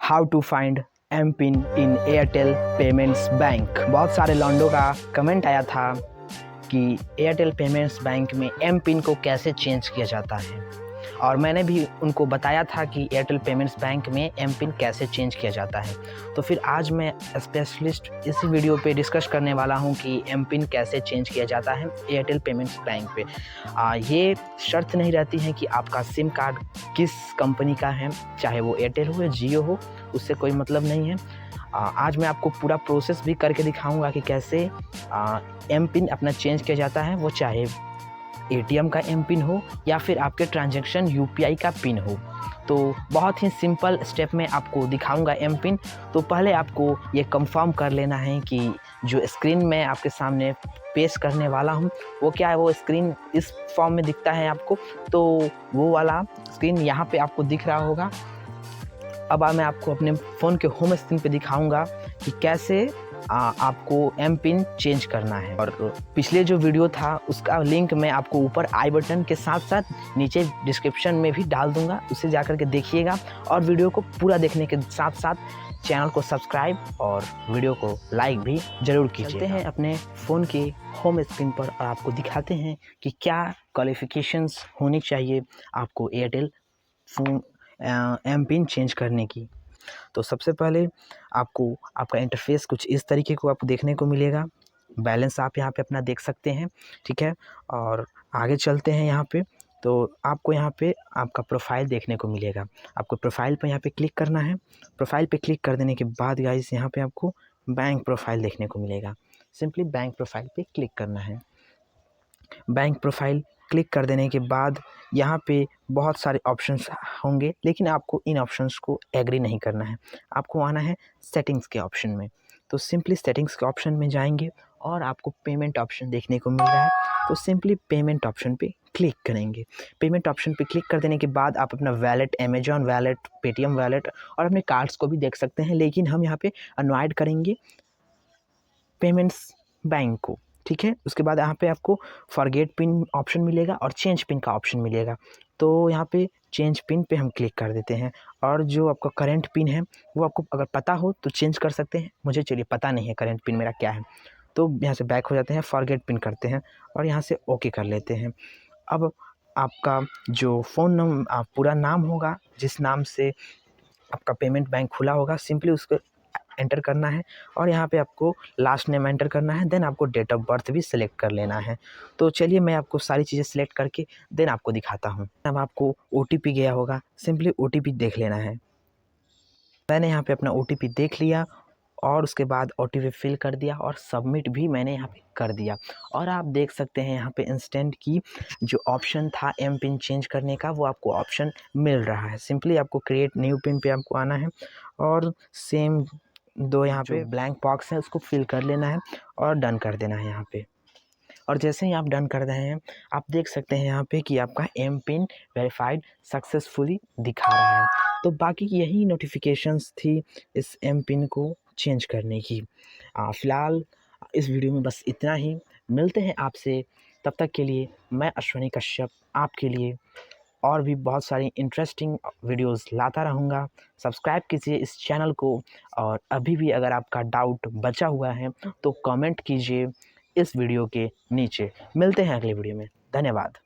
How to find M PIN in Airtel Payments Bank. बहुत सारे लॉन्डो का कमेंट आया था कि एयरटेल पेमेंट्स बैंक में एम पिन को कैसे चेंज किया जाता है, और मैंने भी उनको बताया था कि एयरटेल पेमेंट्स बैंक में एम पिन कैसे चेंज किया जाता है। तो फिर आज मैं स्पेशलिस्ट इस वीडियो पे डिस्कस करने वाला हूं कि एम पिन कैसे चेंज किया जाता है एयरटेल पेमेंट्स बैंक पे। ये शर्त नहीं रहती है कि आपका सिम कार्ड किस कंपनी का है, चाहे वो एयरटेल हो या जियो हो, उससे कोई मतलब नहीं है। आज मैं आपको पूरा प्रोसेस भी करके दिखाऊंगा कि कैसे एम पिन अपना चेंज किया जाता है, वो चाहे एटीएम का एम पिन हो या फिर आपके ट्रांजैक्शन यूपीआई का पिन हो। तो बहुत ही सिंपल स्टेप में आपको दिखाऊंगा एम पिन। तो पहले आपको ये कंफर्म कर लेना है कि जो स्क्रीन मैं आपके सामने पेश करने वाला हूँ वो क्या है। वो स्क्रीन इस फॉर्म में दिखता है आपको, तो वो वाला स्क्रीन यहाँ पे आपको दिख रहा होगा। अब मैं आपको अपने फ़ोन के होम स्क्रीन पे दिखाऊंगा कि कैसे आपको एम पिन चेंज करना है। और पिछले जो वीडियो था उसका लिंक मैं आपको ऊपर आई बटन के साथ साथ नीचे डिस्क्रिप्शन में भी डाल दूंगा, उसे जाकर के देखिएगा। और वीडियो को पूरा देखने के साथ साथ चैनल को सब्सक्राइब और वीडियो को लाइक भी ज़रूर कीजिए। चलते हैं अपने फ़ोन के होम स्क्रीन पर और आपको दिखाते हैं कि क्या क्वालिफ़िकेशंस होनी चाहिए आपको Airtel phone M PIN change करने की। तो सबसे पहले आपको आपका इंटरफेस कुछ इस तरीके को आपको देखने को मिलेगा। बैलेंस आप यहाँ पे अपना देख सकते हैं, ठीक है। और आगे चलते हैं यहाँ पे, तो आपको यहाँ पे आपका प्रोफाइल देखने को मिलेगा। आपको प्रोफाइल पे यहाँ पे क्लिक करना है। प्रोफाइल पे क्लिक कर देने के बाद गाइस यहाँ पे आपको बैंक प्रोफाइल देखने को मिलेगा। सिंपली बैंक प्रोफाइल पे क्लिक करना है। बैंक प्रोफाइल क्लिक कर देने के बाद यहाँ पे बहुत सारे ऑप्शंस होंगे, लेकिन आपको इन ऑप्शंस को एग्री नहीं करना है। आपको आना है सेटिंग्स के ऑप्शन में। तो सिंपली सेटिंग्स के ऑप्शन में जाएंगे और आपको पेमेंट ऑप्शन देखने को मिल रहा है, तो सिंपली पेमेंट ऑप्शन पे क्लिक करेंगे। पेमेंट ऑप्शन पे क्लिक कर देने के बाद आप अपना wallet, Amazon wallet, Paytm wallet और अपने कार्ड्स को भी देख सकते हैं, लेकिन हम यहाँ पे अनवाइड करेंगे पेमेंट्स बैंक को, ठीक है। उसके बाद यहाँ पे आपको फॉरगेट पिन ऑप्शन मिलेगा और चेंज पिन का ऑप्शन मिलेगा। तो यहाँ पे चेंज पिन पे हम क्लिक कर देते हैं, और जो आपका करंट पिन है वो आपको अगर पता हो तो चेंज कर सकते हैं। मुझे चलिए पता नहीं है करंट पिन मेरा क्या है, तो यहाँ से बैक हो जाते हैं, फॉरगेट पिन करते हैं और यहाँ से ओके कर लेते हैं। अब आपका जो फ़ोन नंबर पूरा नाम होगा, जिस नाम से आपका पेमेंट बैंक खुला होगा, सिंपली उसको एंटर करना है और यहाँ पे आपको लास्ट नेम एंटर करना है। देन आपको डेट ऑफ बर्थ भी सिलेक्ट कर लेना है। तो चलिए मैं आपको सारी चीज़ें सिलेक्ट करके देन आपको दिखाता हूँ। अब आपको ओटीपी गया होगा, सिंपली ओटीपी देख लेना है। मैंने यहाँ पे अपना ओटीपी देख लिया और उसके बाद ओटीपी फिल कर दिया और सबमिट भी मैंने यहाँ पे कर दिया। और आप देख सकते हैं यहाँ पे इंस्टेंट की जो ऑप्शन था एम पिन चेंज करने का, वो आपको ऑप्शन मिल रहा है। सिंपली आपको क्रिएट न्यू पिन पे आपको आना है और सेम दो यहाँ पे ब्लैंक बॉक्स है उसको फिल कर लेना है और डन कर देना है यहाँ पे। और जैसे ही आप डन कर रहे हैं, आप देख सकते हैं यहाँ पे कि आपका एम पिन वेरीफाइड सक्सेसफुली दिखा रहा है। तो बाकी यही नोटिफिकेशंस थी इस एम पिन को चेंज करने की। फ़िलहाल इस वीडियो में बस इतना ही। मिलते हैं आपसे, तब तक के लिए मैं अश्वनी कश्यप आपके लिए और भी बहुत सारी इंटरेस्टिंग वीडियोस लाता रहूँगा। सब्सक्राइब कीजिए इस चैनल को, और अभी भी अगर आपका डाउट बचा हुआ है तो कमेंट कीजिए इस वीडियो के नीचे। मिलते हैं अगले वीडियो में। धन्यवाद।